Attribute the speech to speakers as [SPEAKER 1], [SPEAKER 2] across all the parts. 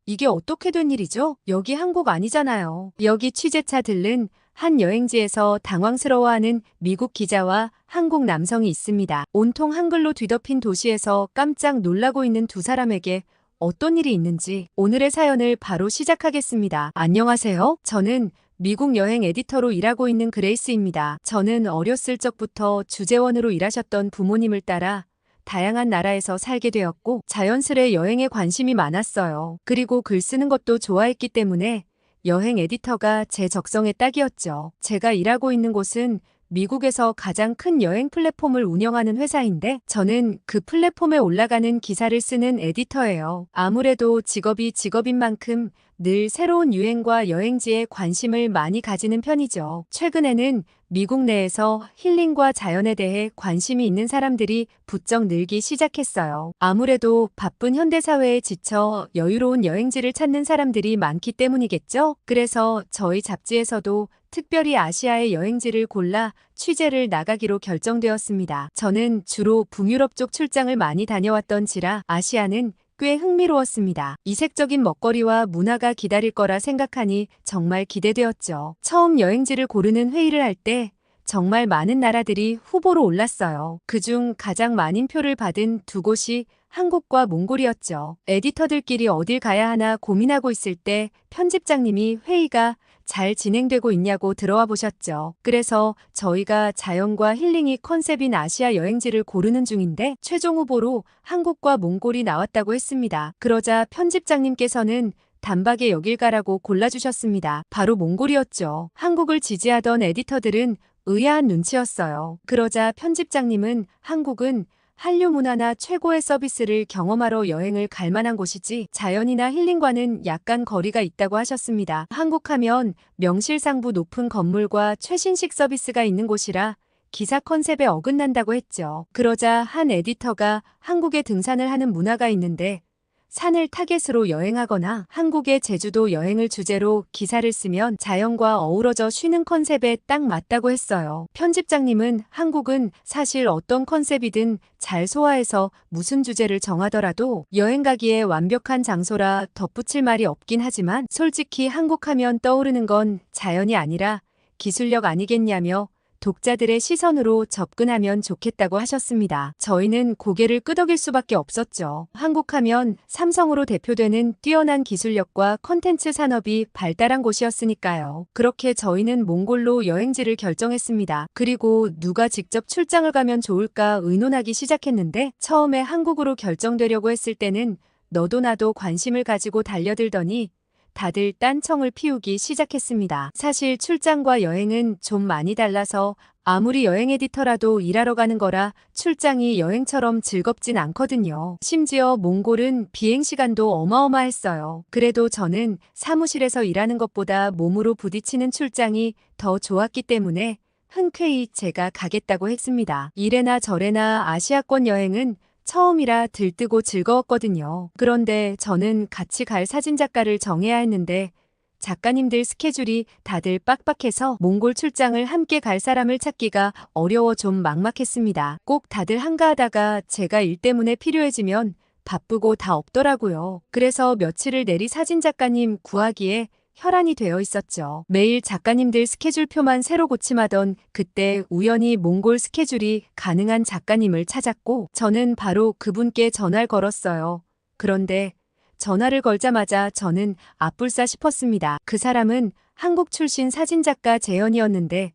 [SPEAKER 1] 이게 어떻게 된 일이죠? 여기 한국 아니잖아요. 여기 취재차 들른 한 여행지에서 당황스러워하는 미국 기자와 한국 남성이 있습니다. 온통 한글로 뒤덮인 도시에서 깜짝 놀라고 있는 두 사람에게 어떤 일이 있는지 오늘의 사연을 바로 시작하겠습니다. 안녕하세요. 저는 미국 여행 에디터로 일하고 있는 그레이스입니다. 저는 어렸을 적부터 주재원으로 일하셨던 부모님을 따라 다양한 나라에서 살게 되었고 자연스레 여행에 관심이 많았어요. 그리고 글 쓰는 것도 좋아했기 때문에 여행 에디터가 제 적성에 딱이었죠. 제가 일하고 있는 곳은 미국에서 가장 큰 여행 플랫폼을 운영하는 회사인데 저는 그 플랫폼에 올라가는 기사를 쓰는 에디터예요. 아무래도 직업이 직업인 만큼 늘 새로운 유행과 여행지에 관심을 많이 가지는 편이죠. 최근에는 미국 내에서 힐링과 자연에 대해 관심이 있는 사람들이 부쩍 늘기 시작했어요. 아무래도 바쁜 현대사회에 지쳐 여유로운 여행지를 찾는 사람들이 많기 때문이겠죠? 그래서 저희 잡지에서도 특별히 아시아의 여행지를 골라 취재를 나가기로 결정되었습니다. 저는 주로 북유럽 쪽 출장을 많이 다녀왔던지라 아시아는 꽤 흥미로웠습니다. 이색적인 먹거리와 문화가 기다릴 거라 생각하니 정말 기대되었죠. 처음 여행지를 고르는 회의를 할 때 정말 많은 나라들이 후보로 올랐어요. 그중 가장 많은 표를 받은 두 곳이 한국과 몽골이었죠. 에디터들끼리 어딜 가야 하나 고민하고 있을 때 편집장님이 회의가 잘 진행되고 있냐고 들어와 보셨죠. 그래서 저희가 자연과 힐링이 컨셉인 아시아 여행지를 고르는 중인데 최종 후보로 한국과 몽골이 나왔다고 했습니다. 그러자 편집장님께서는 단박에 여길 가라고 골라주셨습니다. 바로 몽골이었죠. 한국을 지지하던 에디터들은 의아한 눈치였어요. 그러자 편집장님은 한국은 한류 문화나 최고의 서비스를 경험하러 여행을 갈 만한 곳이지 자연이나 힐링과는 약간 거리가 있다고 하셨습니다. 한국하면 명실상부 높은 건물과 최신식 서비스가 있는 곳이라 기사 컨셉에 어긋난다고 했죠. 그러자 한 에디터가 한국에 등산을 하는 문화가 있는데 산을 타겟으로 여행하거나 한국의 제주도 여행을 주제로 기사를 쓰면 자연과 어우러져 쉬는 컨셉에 딱 맞다고 했어요. 편집장님은 한국은 사실 어떤 컨셉이든 잘 소화해서 무슨 주제를 정하더라도 여행 가기에 완벽한 장소라 덧붙일 말이 없긴 하지만 솔직히 한국 하면 떠오르는 건 자연이 아니라 기술력 아니겠냐며 독자들의 시선으로 접근하면 좋겠다고 하셨습니다. 저희는 고개를 끄덕일 수밖에 없었죠. 한국하면 삼성으로 대표되는 뛰어난 기술력과 컨텐츠 산업이 발달한 곳이었으니까요. 그렇게 저희는 몽골로 여행지를 결정했습니다. 그리고 누가 직접 출장을 가면 좋을까 의논하기 시작했는데 처음에 한국으로 결정되려고 했을 때는 너도 나도 관심을 가지고 달려들더니 다들 딴청을 피우기 시작했습니다. 사실 출장과 여행은 좀 많이 달라서 아무리 여행 에디터라도 일하러 가는 거라 출장이 여행처럼 즐겁진 않거든요. 심지어 몽골은 비행시간도 어마어마했어요. 그래도 저는 사무실에서 일하는 것보다 몸으로 부딪히는 출장이 더 좋았기 때문에 흔쾌히 제가 가겠다고 했습니다. 이래나 저래나 아시아권 여행은 처음이라 들뜨고 즐거웠거든요. 그런데 저는 같이 갈 사진작가를 정해야 했는데 작가님들 스케줄이 다들 빡빡해서 몽골 출장을 함께 갈 사람을 찾기가 어려워 좀 막막했습니다. 꼭 다들 한가하다가 제가 일 때문에 필요해지면 바쁘고 다 없더라고요. 그래서 며칠을 내리 사진작가님 구하기에 혈안이 되어 있었죠. 매일 작가님들 스케줄표만 새로 고침하던 그때 우연히 몽골 스케줄이 가능한 작가님을 찾았고 저는 바로 그분께 전화를 걸었어요. 그런데 전화를 걸자마자 저는 아뿔싸 싶었습니다. 그 사람은 한국 출신 사진작가 재현이었는데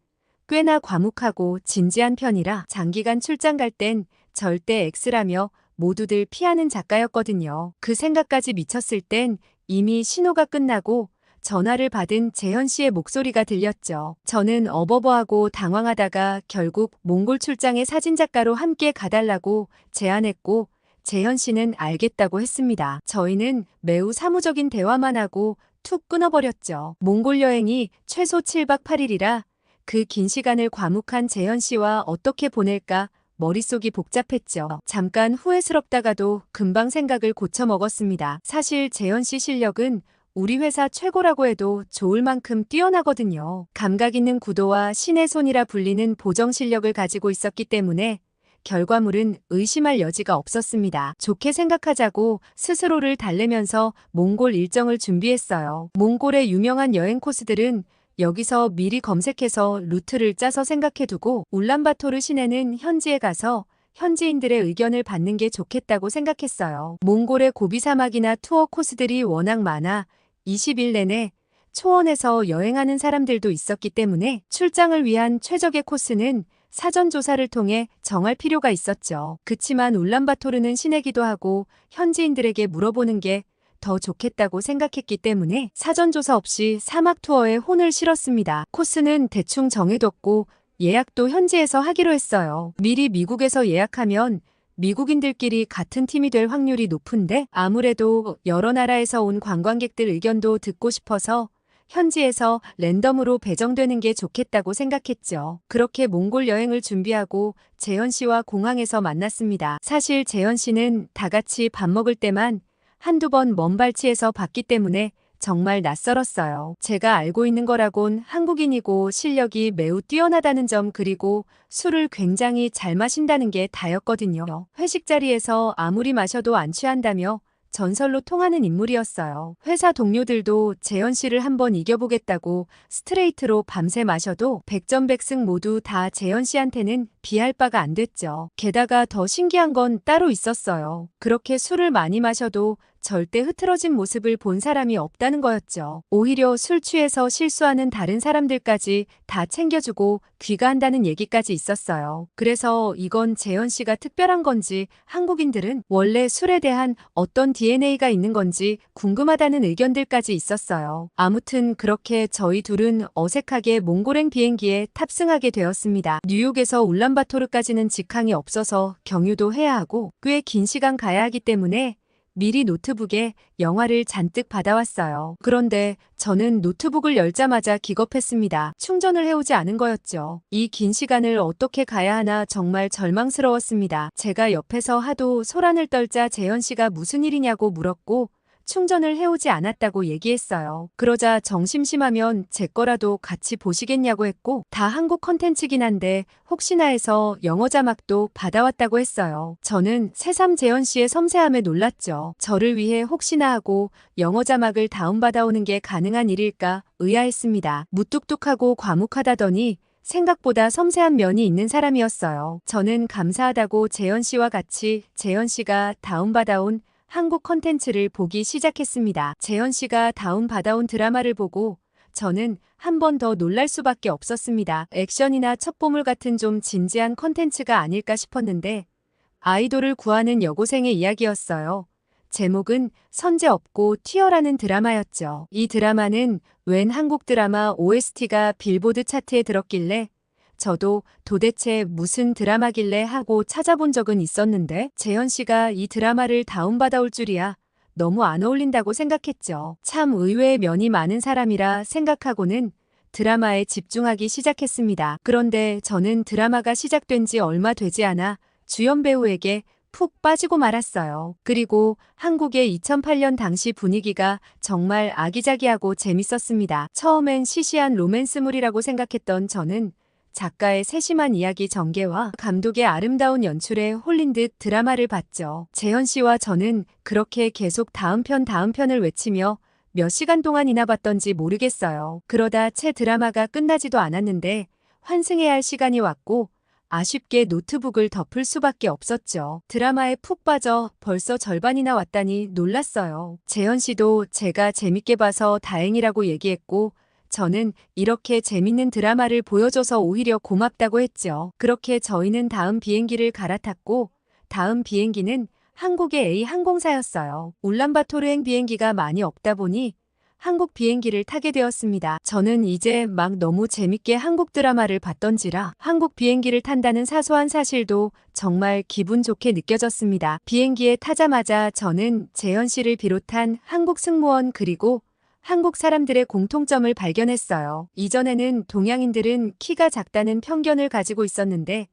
[SPEAKER 1] 꽤나 과묵하고 진지한 편이라 장기간 출장 갈 땐 절대 X라며 모두들 피하는 작가였거든요. 그 생각까지 미쳤을 땐 이미 신호가 끝나고 전화를 받은 재현 씨의 목소리가 들렸죠. 저는 어버버하고 당황하다가 결국 몽골 출장의 사진작가로 함께 가달라고 제안했고 재현 씨는 알겠다고 했습니다. 저희는 매우 사무적인 대화만 하고 툭 끊어버렸죠. 몽골 여행이 최소 7박 8일이라 그 긴 시간을 과묵한 재현 씨와 어떻게 보낼까 머릿속이 복잡했죠. 잠깐 후회스럽다가도 금방 생각을 고쳐먹었습니다. 사실 재현 씨 실력은 우리 회사 최고라고 해도 좋을 만큼 뛰어나거든요. 감각 있는 구도와 신의 손이라 불리는 보정 실력을 가지고 있었기 때문에 결과물은 의심할 여지가 없었습니다. 좋게 생각하자고 스스로를 달래면서 몽골 일정을 준비했어요. 몽골의 유명한 여행 코스들은 여기서 미리 검색해서 루트를 짜서 생각해두고 울란바토르 시내는 현지에 가서 현지인들의 의견을 받는 게 좋겠다고 생각했어요. 몽골의 고비 사막이나 투어 코스들이 워낙 많아 20일 내내 초원에서 여행하는 사람들도 있었기 때문에 출장을 위한 최적의 코스는 사전 조사를 통해 정할 필요가 있었죠. 그치만 울란바토르는 시내기도 하고 현지인들에게 물어보는 게 더 좋겠다고 생각했기 때문에 사전 조사 없이 사막 투어에 혼을 실었습니다. 코스는 대충 정해뒀고 예약도 현지에서 하기로 했어요. 미리 미국에서 예약하면 미국인들끼리 같은 팀이 될 확률이 높은데 아무래도 여러 나라에서 온 관광객들 의견도 듣고 싶어서 현지에서 랜덤으로 배정되는 게 좋겠다고 생각했죠. 그렇게 몽골 여행을 준비하고 재현 씨와 공항에서 만났습니다. 사실 재현 씨는 다 같이 밥 먹을 때만 한두 번 먼발치에서 봤기 때문에 정말 낯설었어요. 제가 알고 있는 거라곤 한국인이고 실력이 매우 뛰어나다는 점 그리고 술을 굉장히 잘 마신다는 게 다였거든요. 회식 자리에서 아무리 마셔도 안 취한다며 전설로 통하는 인물이었어요. 회사 동료들도 재현 씨를 한번 이겨보겠다고 스트레이트로 밤새 마셔도 백전백승 모두 다 재현 씨한테는 비할 바가 안 됐죠. 게다가 더 신기한 건 따로 있었어요. 그렇게 술을 많이 마셔도 절대 흐트러진 모습을 본 사람이 없다는 거였죠. 오히려 술 취해서 실수하는 다른 사람들까지 다 챙겨주고 귀가한다는 얘기까지 있었어요. 그래서 이건 재현 씨가 특별한 건지 한국인들은 원래 술에 대한 어떤 DNA가 있는 건지 궁금하다는 의견들까지 있었어요. 아무튼 그렇게 저희 둘은 어색하게 몽골행 비행기에 탑승하게 되었습니다. 뉴욕에서 울란바토르까지는 직항이 없어서 경유도 해야 하고 꽤 긴 시간 가야 하기 때문에 미리 노트북에 영화를 잔뜩 받아왔어요. 그런데 저는 노트북을 열자마자 기겁했습니다. 충전을 해오지 않은 거였죠. 이 긴 시간을 어떻게 가야 하나 정말 절망스러웠습니다. 제가 옆에서 하도 소란을 떨자 재현 씨가 무슨 일이냐고 물었고 충전을 해오지 않았다고 얘기했어요. 그러자 정심심하면 제 거라도 같이 보시겠냐고 했고 다 한국 컨텐츠긴 한데 혹시나 해서 영어 자막도 받아왔다고 했어요. 저는 새삼 재현 씨의 섬세함에 놀랐죠. 저를 위해 혹시나 하고 영어 자막을 다운받아오는 게 가능한 일일까 의아했습니다. 무뚝뚝하고 과묵하다더니 생각보다 섬세한 면이 있는 사람이었어요. 저는 감사하다고 재현 씨와 같이 재현 씨가 다운받아온 한국 컨텐츠를 보기 시작했습니다. 재현 씨가 다운받아온 드라마를 보고 저는 한 번 더 놀랄 수밖에 없었습니다. 액션이나 첩보물 같은 좀 진지한 컨텐츠가 아닐까 싶었는데 아이돌을 구하는 여고생의 이야기였어요. 제목은 선제 없고 튀어라는 드라마였죠. 이 드라마는 웬 한국 드라마 OST가 빌보드 차트에 들었길래 저도 도대체 무슨 드라마길래 하고 찾아본 적은 있었는데 재현 씨가 이 드라마를 다운받아올 줄이야 너무 안 어울린다고 생각했죠. 참 의외의 면이 많은 사람이라 생각하고는 드라마에 집중하기 시작했습니다. 그런데 저는 드라마가 시작된 지 얼마 되지 않아 주연 배우에게 푹 빠지고 말았어요. 그리고 한국의 2008년 당시 분위기가 정말 아기자기하고 재밌었습니다. 처음엔 시시한 로맨스물이라고 생각했던 저는 작가의 세심한 이야기 전개와 감독의 아름다운 연출에 홀린 듯 드라마를 봤죠. 재현 씨와 저는 그렇게 계속 다음 편을 외치며 몇 시간 동안이나 봤던지 모르겠어요. 그러다 채 드라마가 끝나지도 않았는데 환승해야 할 시간이 왔고 아쉽게 노트북을 덮을 수밖에 없었죠. 드라마에 푹 빠져 벌써 절반이나 왔다니 놀랐어요. 재현 씨도 제가 재밌게 봐서 다행이라고 얘기했고 저는 이렇게 재밌는 드라마를 보여줘서 오히려 고맙다고 했죠. 그렇게 저희는 다음 비행기를 갈아탔고 다음 비행기는 한국의 A 항공사였어요. 울란바토르행 비행기가 많이 없다 보니 한국 비행기를 타게 되었습니다. 저는 이제 막 너무 재밌게 한국 드라마를 봤던지라 한국 비행기를 탄다는 사소한 사실도 정말 기분 좋게 느껴졌습니다. 비행기에 타자마자 저는 재현 씨를 비롯한 한국 승무원 그리고 한국 사람들의 공통점을 발견했어요. 이전에는 동양인들은 키가 작다는 편견을 가지고 있었는데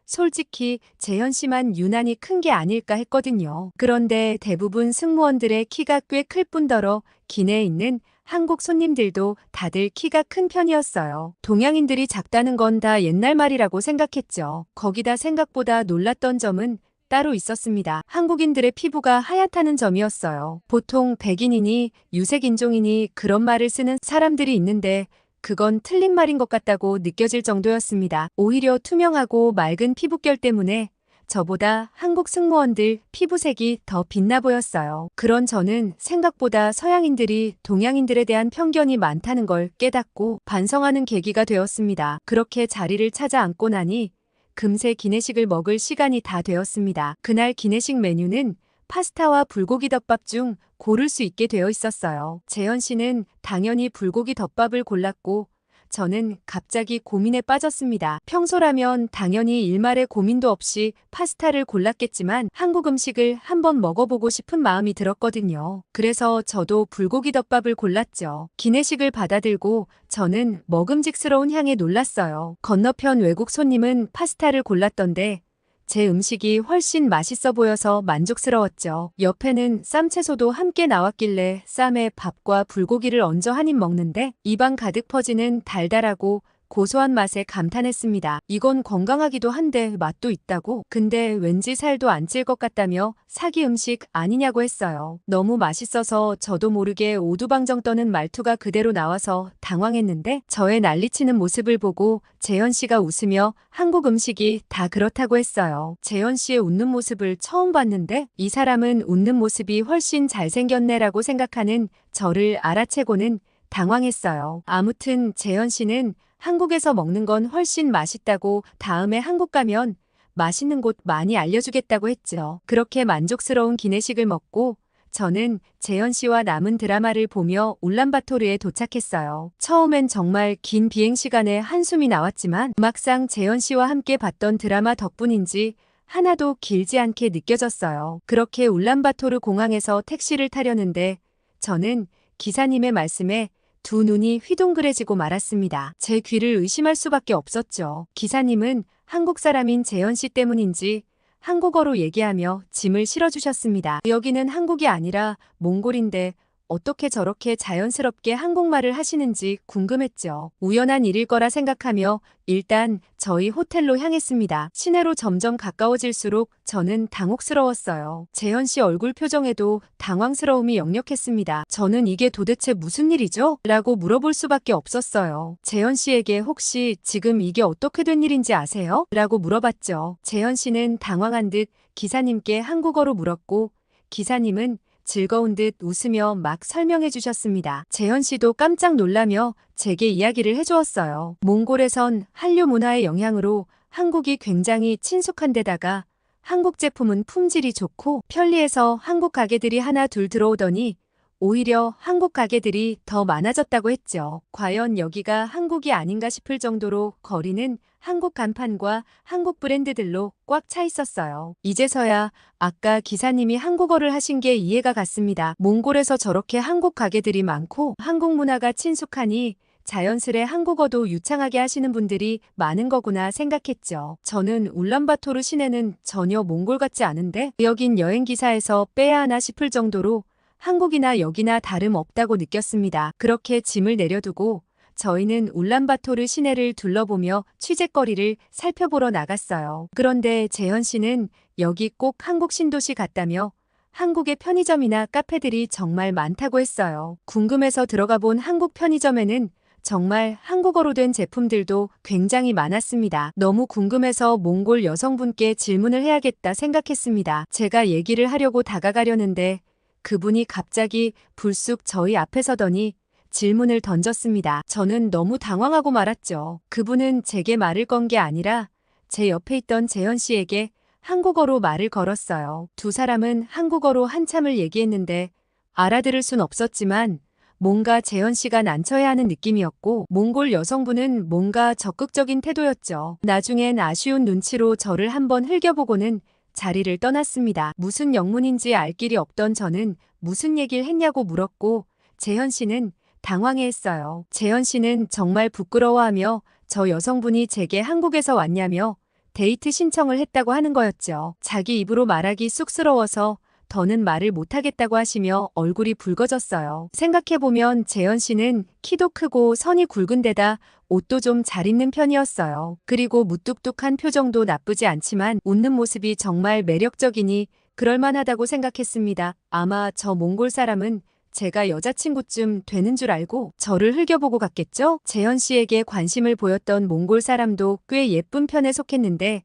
[SPEAKER 1] 솔직히 재현 씨만 유난히 큰 게 아닐까 했거든요. 그런데 대부분 승무원들의 키가 꽤 클 뿐더러 기내에 있는 한국 손님들도 다들 키가 큰 편이었어요. 동양인들이 작다는 건 다 옛날 말이라고 생각했죠. 거기다 생각보다 놀랐던 점은 따로 있었습니다. 한국인들의 피부가 하얗다는 점이었어요. 보통 백인이니 유색인종이니 그런 말을 쓰는 사람들이 있는데 그건 틀린 말인 것 같다고 느껴질 정도였습니다. 오히려 투명하고 맑은 피부결 때문에 저보다 한국 승무원들 피부색이 더 빛나 보였어요. 그런 저는 생각보다 서양인들이 동양인들에 대한 편견이 많다는 걸 깨닫고 반성하는 계기가 되었습니다. 그렇게 자리를 찾아 앉고 나니 금세 기내식을 먹을 시간이 다 되었습니다. 그날 기내식 메뉴는 파스타와 불고기 덮밥 중 고를 수 있게 되어 있었어요. 재현 씨는 당연히 불고기 덮밥을 골랐고 저는 갑자기 고민에 빠졌습니다. 평소라면 당연히 일말의 고민도 없이 파스타를 골랐겠지만 한국 음식을 한번 먹어보고 싶은 마음이 들었거든요. 그래서 저도 불고기 덮밥을 골랐죠. 기내식을 받아들고 저는 먹음직스러운 향에 놀랐어요. 건너편 외국 손님은 파스타를 골랐던데 제 음식이 훨씬 맛있어 보여서 만족스러웠죠. 옆에는 쌈채소도 함께 나왔길래 쌈에 밥과 불고기를 얹어 한 입 먹는데 입안 가득 퍼지는 달달하고 고소한 맛에 감탄했습니다. 이건 건강하기도 한데 맛도 있다고? 근데 왠지 살도 안 찔 것 같다며 사기 음식 아니냐고 했어요. 너무 맛있어서 저도 모르게 오두방정 떠는 말투가 그대로 나와서 당황했는데 저의 난리치는 모습을 보고 재현 씨가 웃으며 한국 음식이 다 그렇다고 했어요. 재현 씨의 웃는 모습을 처음 봤는데 이 사람은 웃는 모습이 훨씬 잘생겼네라고 생각하는 저를 알아채고는 당황했어요. 아무튼 재현 씨는 한국에서 먹는 건 훨씬 맛있다고 다음에 한국 가면 맛있는 곳 많이 알려주겠다고 했죠. 그렇게 만족스러운 기내식을 먹고 저는 재현 씨와 남은 드라마를 보며 울란바토르에 도착했어요. 처음엔 정말 긴 비행 시간에 한숨이 나왔지만 막상 재현 씨와 함께 봤던 드라마 덕분인지 하나도 길지 않게 느껴졌어요. 그렇게 울란바토르 공항에서 택시를 타려는데 저는 기사님의 말씀에 두 눈이 휘둥그레지고 말았습니다. 제 귀를 의심할 수밖에 없었죠. 기사님은 한국 사람인 재현 씨 때문인지 한국어로 얘기하며 짐을 실어주셨습니다. 여기는 한국이 아니라 몽골인데 어떻게 저렇게 자연스럽게 한국말을 하시는지 궁금했죠. 우연한 일일 거라 생각하며 일단 저희 호텔로 향했습니다. 시내로 점점 가까워질수록 저는 당혹스러웠어요. 재현 씨 얼굴 표정에도 당황스러움이 역력했습니다. 저는 이게 도대체 무슨 일이죠? 라고 물어볼 수밖에 없었어요. 재현 씨에게 혹시 지금 이게 어떻게 된 일인지 아세요? 라고 물어봤죠. 재현 씨는 당황한 듯 기사님께 한국어로 물었고 기사님은 즐거운 듯 웃으며 막 설명해 주셨습니다. 재현 씨도 깜짝 놀라며 제게 이야기를 해주었어요. 몽골에선 한류 문화의 영향으로 한국이 굉장히 친숙한 데다가 한국 제품은 품질이 좋고 편리해서 한국 가게들이 하나 둘 들어오더니 오히려 한국 가게들이 더 많아졌다고 했죠. 과연 여기가 한국이 아닌가 싶을 정도로 거리는 한국 간판과 한국 브랜드들로 꽉 차 있었어요. 이제서야 아까 기사님이 한국어를 하신 게 이해가 갔습니다. 몽골에서 저렇게 한국 가게들이 많고 한국 문화가 친숙하니 자연스레 한국어도 유창하게 하시는 분들이 많은 거구나 생각했죠. 저는 울란바토르 시내는 전혀 몽골 같지 않은데 여긴 여행기사에서 빼야 하나 싶을 정도로 한국이나 여기나 다름없다고 느꼈습니다. 그렇게 짐을 내려두고 저희는 울란바토르 시내를 둘러보며 취재거리를 살펴보러 나갔어요. 그런데 재현 씨는 여기 꼭 한국 신도시 같다며 한국의 편의점이나 카페들이 정말 많다고 했어요. 궁금해서 들어가 본 한국 편의점에는 정말 한국어로 된 제품들도 굉장히 많았습니다. 너무 궁금해서 몽골 여성분께 질문을 해야겠다 생각했습니다. 제가 얘기를 하려고 다가가려는데 그분이 갑자기 불쑥 저희 앞에 서더니 질문을 던졌습니다. 저는 너무 당황하고 말았죠. 그분은 제게 말을 건 게 아니라 제 옆에 있던 재현 씨에게 한국어로 말을 걸었어요. 두 사람은 한국어로 한참을 얘기했는데 알아들을 순 없었지만 뭔가 재현 씨가 난처해하는 느낌이었고 몽골 여성분은 뭔가 적극적인 태도였죠. 나중엔 아쉬운 눈치로 저를 한번 흘겨보고는 자리를 떠났습니다. 무슨 영문인지 알 길이 없던 저는 무슨 얘기를 했냐고 물었고 재현 씨는 당황해했어요. 재현 씨는 정말 부끄러워하며 저 여성분이 제게 한국에서 왔냐며 데이트 신청을 했다고 하는 거였죠. 자기 입으로 말하기 쑥스러워서 더는 말을 못하겠다고 하시며 얼굴이 붉어졌어요. 생각해보면 재현 씨는 키도 크고 선이 굵은 데다 옷도 좀 잘 입는 편이었어요. 그리고 무뚝뚝한 표정도 나쁘지 않지만 웃는 모습이 정말 매력적이니 그럴만하다고 생각했습니다. 아마 저 몽골 사람은 제가 여자친구쯤 되는 줄 알고 저를 흘겨보고 갔겠죠? 재현 씨에게 관심을 보였던 몽골 사람도 꽤 예쁜 편에 속했는데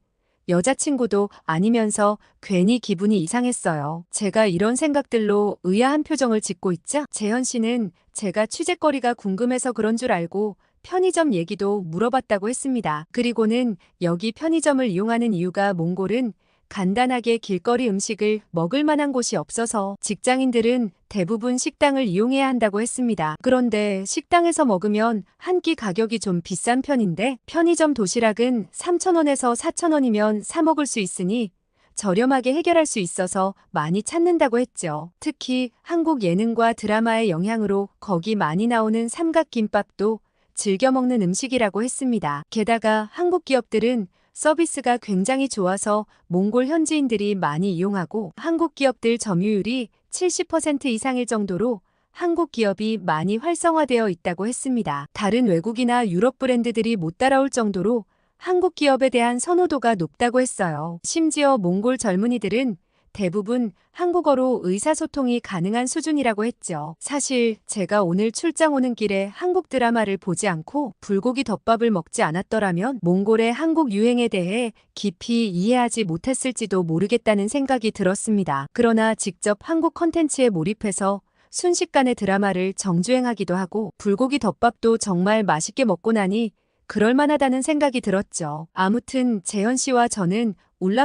[SPEAKER 1] 여자친구도 아니면서 괜히 기분이 이상했어요. 제가 이런 생각들로 의아한 표정을 짓고 있자 재현 씨는 제가 취재거리가 궁금해서 그런 줄 알고 편의점 얘기도 물어봤다고 했습니다. 그리고는 여기 편의점을 이용하는 이유가 몽골은 간단하게 길거리 음식을 먹을 만한 곳이 없어서 직장인들은 대부분 식당을 이용해야 한다고 했습니다. 그런데 식당에서 먹으면 한 끼 가격이 좀 비싼 편인데 편의점 도시락은 3,000원에서 4,000원이면 사 먹을 수 있으니 저렴하게 해결할 수 있어서 많이 찾는다고 했죠. 특히 한국 예능과 드라마의 영향으로 거기 많이 나오는 삼각김밥도 즐겨 먹는 음식이라고 했습니다. 게다가 한국 기업들은 서비스가 굉장히 좋아서 몽골 현지인들이 많이 이용하고 한국 기업들 점유율이 70% 이상일 정도로 한국 기업이 많이 활성화되어 있다고 했습니다. 다른 외국이나 유럽 브랜드들이 못 따라올 정도로 한국 기업에 대한 선호도가 높다고 했어요. 심지어 몽골 젊은이들은 대부분 한국어로 의사소통이 가능한 수준이라고 했죠. 사실 제가 오늘 출장 오는 길에 한국 드라마를 보지 않고 불고기 덮밥을 먹지 않았더라면 몽골의 한국 유행에 대해 깊이 이해하지 못했을지도 모르겠다는 생각이 들었습니다. 그러나 직접 한국 컨텐츠에 몰입해서 순식간에 드라마를 정주행하기도 하고 불고기 덮밥도 정말 맛있게 먹고 나니 그럴만하다는 생각이 들었죠. 아무튼 재현 씨와 저는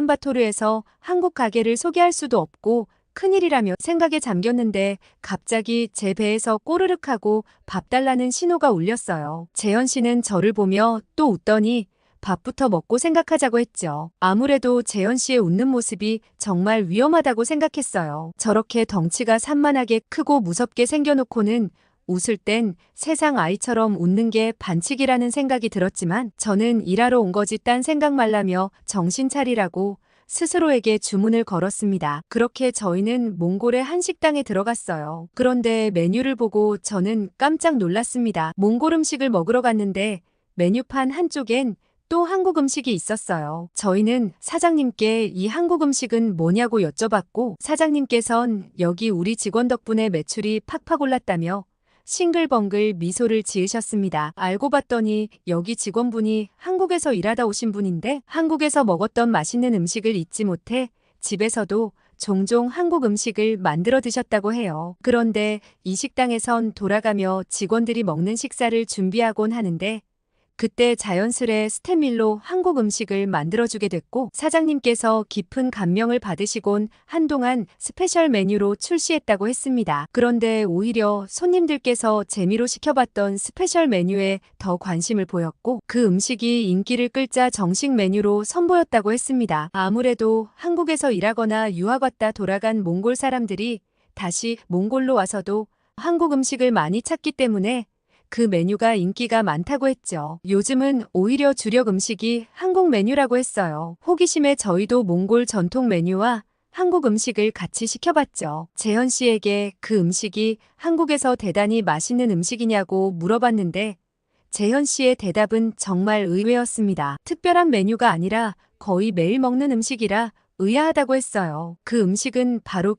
[SPEAKER 1] 울란바토르에서 한국 가게를 소개할 수도 없고 큰일이라며 생각에 잠겼는데 갑자기 제 배에서 꼬르륵 하고 밥 달라는 신호가 울렸어요. 재현 씨는 저를 보며 또 웃더니 밥부터 먹고 생각하자고 했죠. 아무래도 재현 씨의 웃는 모습이 정말 위험하다고 생각했어요. 저렇게 덩치가 산만하게 크고 무섭게 생겨놓고는 웃을 땐 세상 아이처럼 웃는 게 반칙이라는 생각이 들었지만 저는 일하러 온 거지 딴 생각 말라며 정신 차리라고 스스로에게 주문을 걸었습니다. 그렇게 저희는 몽골의 한 식당에 들어갔어요. 그런데 메뉴를 보고 저는 깜짝 놀랐습니다. 몽골 음식을 먹으러 갔는데 메뉴판 한쪽엔 또 한국 음식이 있었어요. 저희는 사장님께 이 한국 음식은 뭐냐고 여쭤봤고 사장님께선 여기 우리 직원 덕분에 매출이 팍팍 올랐다며 싱글벙글 미소를 지으셨습니다. 알고 봤더니 여기 직원분이 한국에서 일하다 오신 분인데 한국에서 먹었던 맛있는 음식을 잊지 못해 집에서도 종종 한국 음식을 만들어 드셨다고 해요. 그런데 이 식당에선 돌아가며 직원들이 먹는 식사를 준비하곤 하는데 그때 자연스레 스테밀로 한국 음식을 만들어주게 됐고 사장님께서 깊은 감명을 받으시곤 한동안 스페셜 메뉴로 출시했다고 했습니다. 그런데 오히려 손님들께서 재미로 시켜봤던 스페셜 메뉴에 더 관심을 보였고 그 음식이 인기를 끌자 정식 메뉴로 선보였다고 했습니다. 아무래도 한국에서 일하거나 유학 왔다 돌아간 몽골 사람들이 다시 몽골로 와서도 한국 음식을 많이 찾기 때문에 그 메뉴가 인기가 많다고 했죠. 요즘은 오히려 주력 음식이 한국 메뉴라고 했어요. 호기심에 저희도 몽골 전통 메뉴와 한국 음식을 같이 시켜봤죠. 재현 씨에게 그 음식이 한국에서 대단히 맛있는 음식이냐고 물어봤는데 재현 씨의 대답은 정말 의외였습니다. 특별한 메뉴가 아니라 거의 매일 먹는 음식이라 의아하다고 했어요. 그 음식은 바로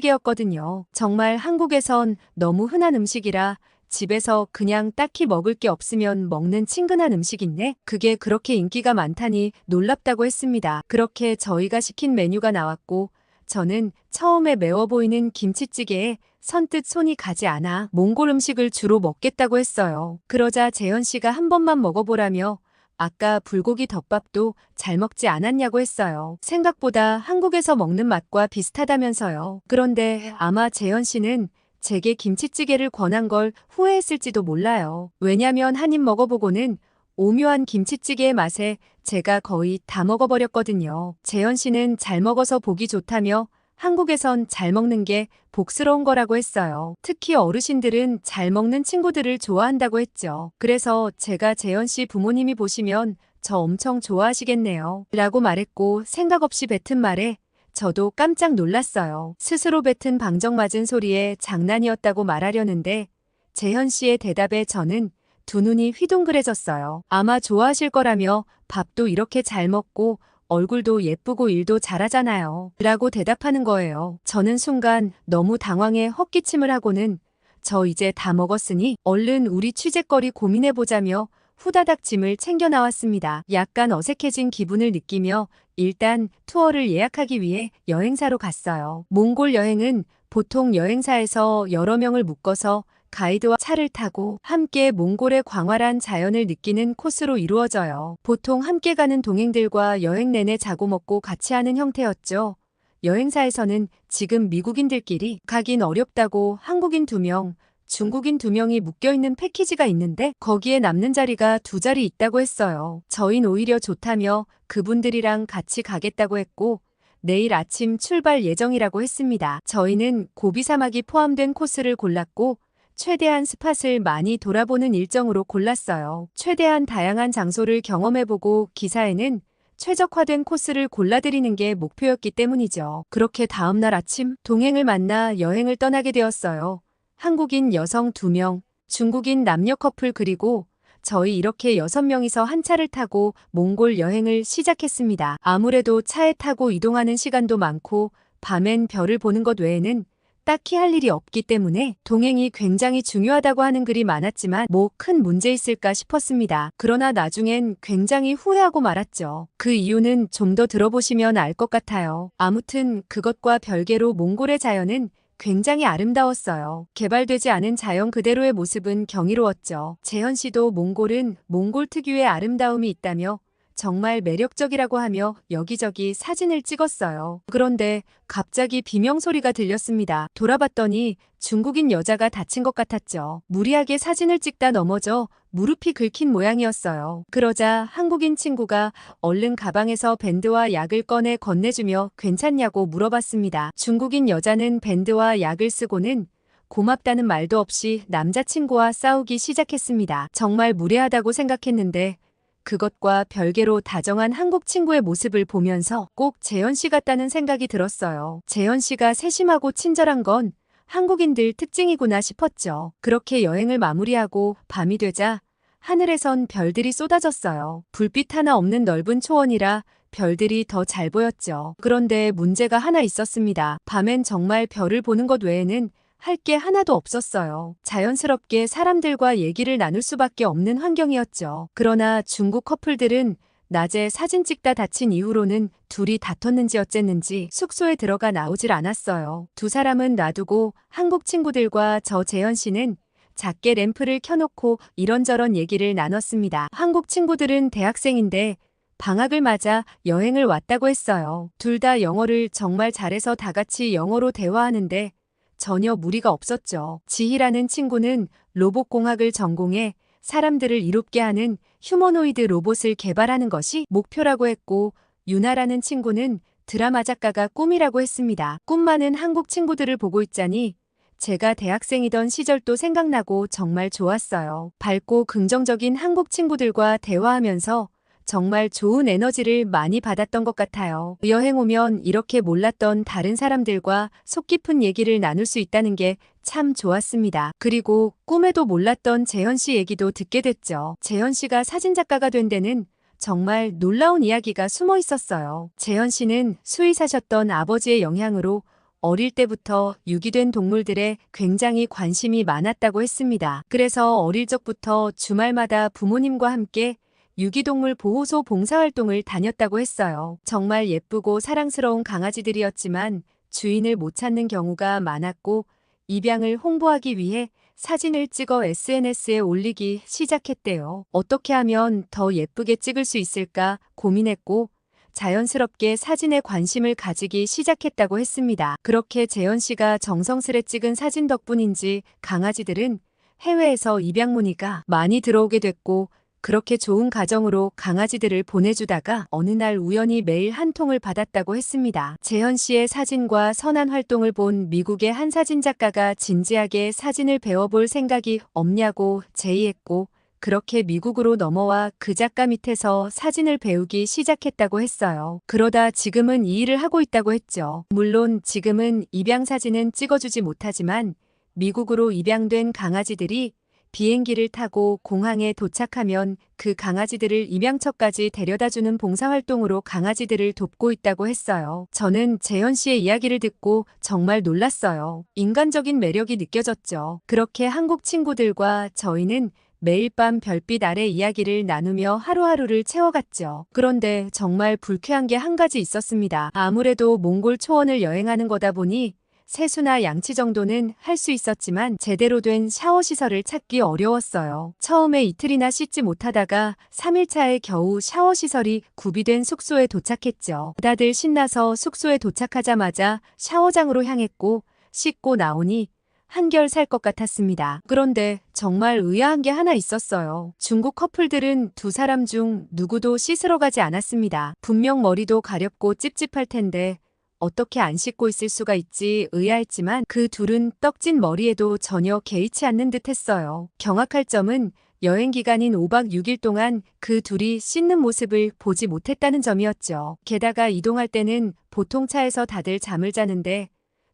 [SPEAKER 1] 김치찌개였거든요. 정말 한국에선 너무 흔한 음식이라 집에서 그냥 딱히 먹을 게 없으면 먹는 친근한 음식인데 그게 그렇게 인기가 많다니 놀랍다고 했습니다. 그렇게 저희가 시킨 메뉴가 나왔고 저는 처음에 매워 보이는 김치찌개에 선뜻 손이 가지 않아 몽골 음식을 주로 먹겠다고 했어요. 그러자 재현 씨가 한 번만 먹어보라며 아까 불고기 덮밥도 잘 먹지 않았냐고 했어요. 생각보다 한국에서 먹는 맛과 비슷하다면서요. 그런데 아마 재현 씨는 제게 김치찌개를 권한 걸 후회했을지도 몰라요. 왜냐면 한 입 먹어보고는 오묘한 김치찌개의 맛에 제가 거의 다 먹어버렸거든요. 재현 씨는 잘 먹어서 보기 좋다며 한국에선 잘 먹는 게 복스러운 거라고 했어요. 특히 어르신들은 잘 먹는 친구들을 좋아한다고 했죠. 그래서 제가 재현 씨 부모님이 보시면 저 엄청 좋아하시겠네요. 라고 말했고 생각 없이 뱉은 말에 저도 깜짝 놀랐어요. 스스로 뱉은 방정맞은 소리에 장난이었다고 말하려는데 재현 씨의 대답에 저는 두 눈이 휘둥그레졌어요. 아마 좋아하실 거라며 밥도 이렇게 잘 먹고 얼굴도 예쁘고 일도 잘하잖아요. 라고 대답하는 거예요. 저는 순간 너무 당황해 헛기침을 하고는 저 이제 다 먹었으니 얼른 우리 취재거리 고민해보자며 후다닥 짐을 챙겨 나왔습니다. 약간 어색해진 기분을 느끼며 일단 투어를 예약하기 위해 여행사로 갔어요. 몽골 여행은 보통 여행사에서 여러 명을 묶어서 가이드와 차를 타고 함께 몽골의 광활한 자연을 느끼는 코스로 이루어져요. 보통 함께 가는 동행들과 여행 내내 자고 먹고 같이 하는 형태였죠. 여행사에서는 지금 미국인들끼리 가긴 어렵다고 한국인 2명, 중국인 2명이 묶여있는 패키지가 있는데 거기에 남는 자리가 2자리 있다고 했어요. 저흰 오히려 좋다며 그분들이랑 같이 가겠다고 했고 내일 아침 출발 예정이라고 했습니다. 저희는 고비 사막이 포함된 코스를 골랐고 최대한 스팟을 많이 돌아보는 일정으로 골랐어요. 최대한 다양한 장소를 경험해보고 기사에는 최적화된 코스를 골라드리는 게 목표였기 때문이죠. 그렇게 다음날 아침 동행을 만나 여행을 떠나게 되었어요. 한국인 여성 2명, 중국인 남녀 커플 그리고 저희 이렇게 6명이서 한 차를 타고 몽골 여행을 시작했습니다. 아무래도 차에 타고 이동하는 시간도 많고 밤엔 별을 보는 것 외에는 딱히 할 일이 없기 때문에 동행이 굉장히 중요하다고 하는 글이 많았지만 뭐 큰 문제 있을까 싶었습니다. 그러나 나중엔 굉장히 후회하고 말았죠. 그 이유는 좀 더 들어보시면 알 것 같아요. 아무튼 그것과 별개로 몽골의 자연은 굉장히 아름다웠어요. 개발되지 않은 자연 그대로의 모습은 경이로웠죠. 재현 씨도 몽골은 몽골 특유의 아름다움이 있다며 정말 매력적이라고 하며 여기저기 사진을 찍었어요. 그런데 갑자기 비명소리가 들렸습니다. 돌아봤더니 중국인 여자가 다친 것 같았죠. 무리하게 사진을 찍다 넘어져 무릎이 긁힌 모양이었어요. 그러자 한국인 친구가 얼른 가방에서 밴드와 약을 꺼내 건네주며 괜찮냐고 물어봤습니다. 중국인 여자는 밴드와 약을 쓰고는 고맙다는 말도 없이 남자친구와 싸우기 시작했습니다. 정말 무례하다고 생각했는데 그것과 별개로 다정한 한국 친구의 모습을 보면서 꼭 재현 씨 같다는 생각이 들었어요. 재현 씨가 세심하고 친절한 건 한국인들 특징이구나 싶었죠. 그렇게 여행을 마무리하고 밤이 되자 하늘에선 별들이 쏟아졌어요. 불빛 하나 없는 넓은 초원이라 별들이 더 잘 보였죠. 그런데 문제가 하나 있었습니다. 밤엔 정말 별을 보는 것 외에는 할 게 하나도 없었어요. 자연스럽게 사람들과 얘기를 나눌 수밖에 없는 환경이었죠. 그러나 중국 커플들은 낮에 사진 찍다 다친 이후로는 둘이 다퉜는지 어쨌는지 숙소에 들어가 나오질 않았어요. 두 사람은 놔두고 한국 친구들과 저 재현 씨는 작게 램프를 켜놓고 이런저런 얘기를 나눴습니다. 한국 친구들은 대학생인데 방학을 맞아 여행을 왔다고 했어요. 둘 다 영어를 정말 잘해서 다 같이 영어로 대화하는데 전혀 무리가 없었죠. 지희라는 친구는 로봇공학을 전공해 사람들을 이롭게 하는 휴머노이드 로봇을 개발하는 것이 목표라고 했고 유나라는 친구는 드라마 작가가 꿈이라고 했습니다. 꿈 많은 한국 친구들을 보고 있자니 제가 대학생이던 시절도 생각나고 정말 좋았어요. 밝고 긍정적인 한국 친구들과 대화하면서 정말 좋은 에너지를 많이 받았던 것 같아요. 여행 오면 이렇게 몰랐던 다른 사람들과 속 깊은 얘기를 나눌 수 있다는 게 참 좋았습니다. 그리고 꿈에도 몰랐던 재현 씨 얘기도 듣게 됐죠. 재현 씨가 사진작가가 된 데는 정말 놀라운 이야기가 숨어 있었어요. 재현 씨는 수의사셨던 아버지의 영향으로 어릴 때부터 유기된 동물들에 굉장히 관심이 많았다고 했습니다. 그래서 어릴 적부터 주말마다 부모님과 함께 유기동물 보호소 봉사활동을 다녔다고 했어요. 정말 예쁘고 사랑스러운 강아지들이었지만 주인을 못 찾는 경우가 많았고 입양을 홍보하기 위해 사진을 찍어 SNS에 올리기 시작했대요. 어떻게 하면 더 예쁘게 찍을 수 있을까 고민했고 자연스럽게 사진에 관심을 가지기 시작했다고 했습니다. 그렇게 재현 씨가 정성스레 찍은 사진 덕분인지 강아지들은 해외에서 입양 문의가 많이 들어오게 됐고 그렇게 좋은 가정으로 강아지들을 보내주다가 어느 날 우연히 메일 한 통을 받았다고 했습니다. 재현 씨의 사진과 선한 활동을 본 미국의 한 사진작가가 진지하게 사진을 배워볼 생각이 없냐고 제의했고 그렇게 미국으로 넘어와 그 작가 밑에서 사진을 배우기 시작했다고 했어요. 그러다 지금은 이 일을 하고 있다고 했죠. 물론 지금은 입양 사진은 찍어주지 못하지만 미국으로 입양된 강아지들이 비행기를 타고 공항에 도착하면 그 강아지들을 입양처까지 데려다주는 봉사활동으로 강아지들을 돕고 있다고 했어요. 저는 재현 씨의 이야기를 듣고 정말 놀랐어요. 인간적인 매력이 느껴졌죠. 그렇게 한국 친구들과 저희는 매일 밤 별빛 아래 이야기를 나누며 하루하루를 채워갔죠. 그런데 정말 불쾌한 게 한 가지 있었습니다. 아무래도 몽골 초원을 여행하는 거다 보니 세수나 양치 정도는 할 수 있었지만 제대로 된 샤워 시설을 찾기 어려웠어요. 처음에 이틀이나 씻지 못하다가 3일차에 겨우 샤워 시설이 구비된 숙소에 도착했죠. 다들 신나서 숙소에 도착하자마자 샤워장으로 향했고 씻고 나오니 한결 살 것 같았습니다. 그런데 정말 의아한 게 하나 있었어요. 중국 커플들은 두 사람 중 누구도 씻으러 가지 않았습니다. 분명 머리도 가렵고 찝찝할 텐데 어떻게 안 씻고 있을 수가 있지 의아했지만 그 둘은 떡진 머리에도 전혀 개의치 않는 듯 했어요. 경악할 점은 여행 기간인 5박 6일 동안 그 둘이 씻는 모습을 보지 못했다는 점이었죠. 게다가 이동할 때는 보통 차에서 다들 잠을 자는데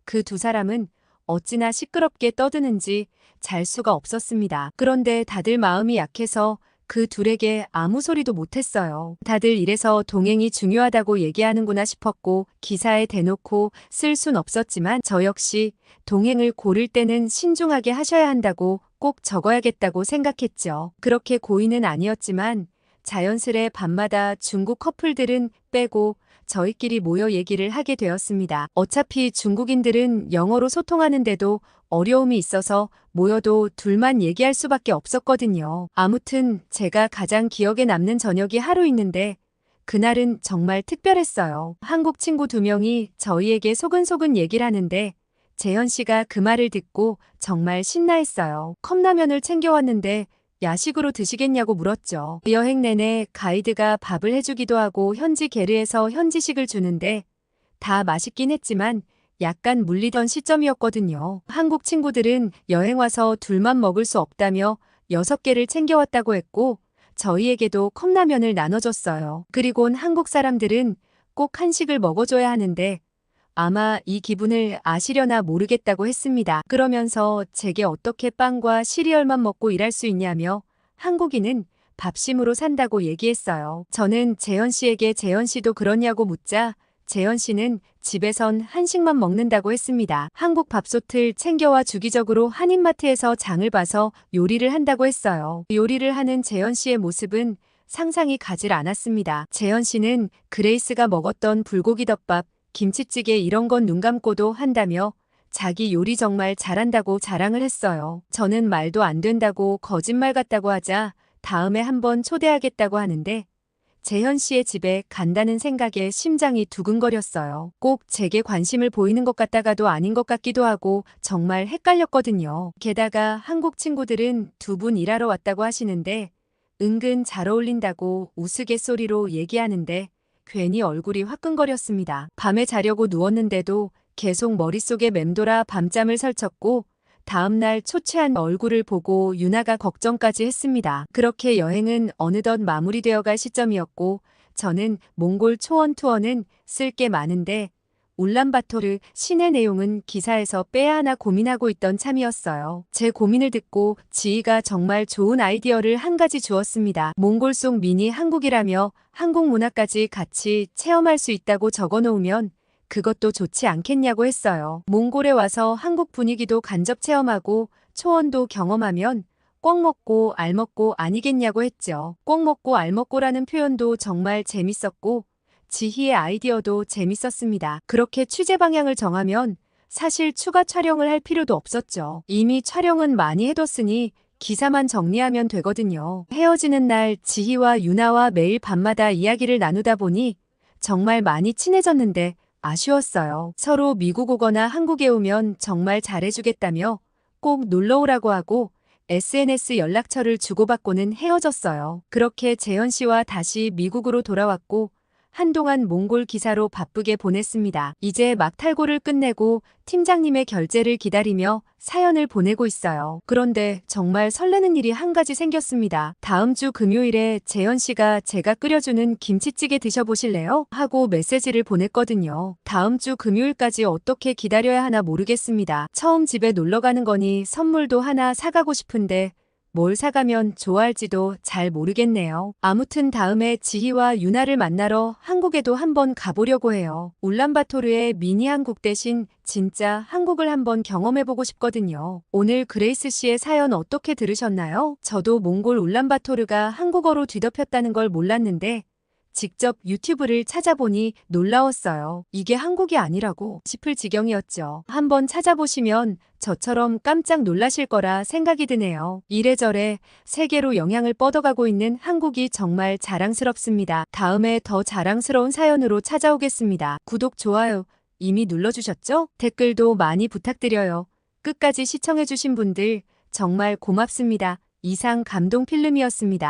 [SPEAKER 1] 그 두 사람은 어찌나 시끄럽게 떠드는지 잘 수가 없었습니다. 그런데 다들 마음이 약해서 그 둘에게 아무 소리도 못했어요. 다들 이래서 동행이 중요하다고 얘기하는구나 싶었고 기사에 대놓고 쓸 순 없었지만 저 역시 동행을 고를 때는 신중하게 하셔야 한다고 꼭 적어야겠다고 생각했죠. 그렇게 고의는 아니었지만 자연스레 밤마다 중국 커플들은 빼고 저희끼리 모여 얘기를 하게 되었습니다. 어차피 중국인들은 영어로 소통하는데도 어려움이 있어서 모여도 둘만 얘기할 수밖에 없었거든요. 아무튼 제가 가장 기억에 남는 저녁이 하루 있는데 그날은 정말 특별했어요. 한국 친구 2명이 저희에게 소근소근 얘기를 하는데 재현 씨가 그 말을 듣고 정말 신나했어요. 컵라면을 챙겨왔는데 야식으로 드시겠냐고 물었죠. 여행 내내 가이드가 밥을 해주기도 하고 현지 게르에서 현지식을 주는데 다 맛있긴 했지만 약간 물리던 시점이었거든요. 한국 친구들은 여행 와서 둘만 먹을 수 없다며 6개를 챙겨왔다고 했고 저희에게도 컵라면을 나눠줬어요. 그리곤 한국 사람들은 꼭 한식을 먹어줘야 하는데 아마 이 기분을 아시려나 모르겠다고 했습니다. 그러면서 제게 어떻게 빵과 시리얼만 먹고 일할 수 있냐며 한국인은 밥심으로 산다고 얘기했어요. 저는 재현 씨에게 재현 씨도 그러냐고 묻자 재현 씨는 집에선 한식만 먹는다고 했습니다. 한국 밥솥을 챙겨와 주기적으로 한인마트에서 장을 봐서 요리를 한다고 했어요. 요리를 하는 재현 씨의 모습은 상상이 가질 않았습니다. 재현 씨는 그레이스가 먹었던 불고기 덮밥, 김치찌개 이런 건 눈 감고도 한다며 자기 요리 정말 잘한다고 자랑을 했어요. 저는 말도 안 된다고 거짓말 같다고 하자 다음에 한번 초대하겠다고 하는데 재현 씨의 집에 간다는 생각에 심장이 두근거렸어요. 꼭 제게 관심을 보이는 것 같다가도 아닌 것 같기도 하고 정말 헷갈렸거든요. 게다가 한국 친구들은 2분 일하러 왔다고 하시는데 은근 잘 어울린다고 우스갯소리로 얘기하는데 괜히 얼굴이 화끈거렸습니다. 밤에 자려고 누웠는데도 계속 머릿속에 맴돌아 밤잠을 설쳤고 다음날 초췌한 얼굴을 보고 유나가 걱정까지 했습니다. 그렇게 여행은 어느덧 마무리되어 갈 시점이었고 저는 몽골 초원 투어는 쓸 게 많은데 울란바토르 시내 내용은 기사에서 빼야 하나 고민하고 있던 참이었어요. 제 고민을 듣고 지희가 정말 좋은 아이디어를 한 가지 주었습니다. 몽골 속 미니 한국이라며 한국 문화까지 같이 체험할 수 있다고 적어놓으면 그것도 좋지 않겠냐고 했어요. 몽골에 와서 한국 분위기도 간접 체험하고 초원도 경험하면 꿩 먹고 알 먹고 아니겠냐고 했죠. 꿩 먹고 알 먹고라는 표현도 정말 재밌었고 지희의 아이디어도 재밌었습니다. 그렇게 취재 방향을 정하면 사실 추가 촬영을 할 필요도 없었죠. 이미 촬영은 많이 해뒀으니 기사만 정리하면 되거든요. 헤어지는 날 지희와 유나와 매일 밤마다 이야기를 나누다 보니 정말 많이 친해졌는데 아쉬웠어요. 서로 미국 오거나 한국에 오면 정말 잘해주겠다며 꼭 놀러오라고 하고 SNS 연락처를 주고받고는 헤어졌어요. 그렇게 재현 씨와 다시 미국으로 돌아왔고 한동안 몽골 기사로 바쁘게 보냈습니다. 이제 막 탈고를 끝내고 팀장님의 결제를 기다리며 사연을 보내고 있어요. 그런데 정말 설레는 일이 한 가지 생겼습니다. 다음 주 금요일에 재현 씨가 제가 끓여주는 김치찌개 드셔보실래요? 하고 메시지를 보냈거든요. 다음 주 금요일까지 어떻게 기다려야 하나 모르겠습니다. 처음 집에 놀러 가는 거니 선물도 하나 사가고 싶은데 뭘 사가면 좋아할지도 잘 모르겠네요. 아무튼 다음에 지희와 유나를 만나러 한국에도 한번 가보려고 해요. 울란바토르의 미니 한국 대신 진짜 한국을 한번 경험해보고 싶거든요. 오늘 그레이스 씨의 사연 어떻게 들으셨나요? 저도 몽골 울란바토르가 한국어로 뒤덮였다는 걸 몰랐는데 직접 유튜브를 찾아보니 놀라웠어요. 이게 한국이 아니라고 싶을 지경이었죠. 한번 찾아보시면 저처럼 깜짝 놀라실 거라 생각이 드네요. 이래저래 세계로 영향을 뻗어가고 있는 한국이 정말 자랑스럽습니다. 다음에 더 자랑스러운 사연으로 찾아오겠습니다. 구독, 좋아요 이미 눌러주셨죠? 댓글도 많이 부탁드려요. 끝까지 시청해주신 분들 정말 고맙습니다. 이상 감동 필름이었습니다.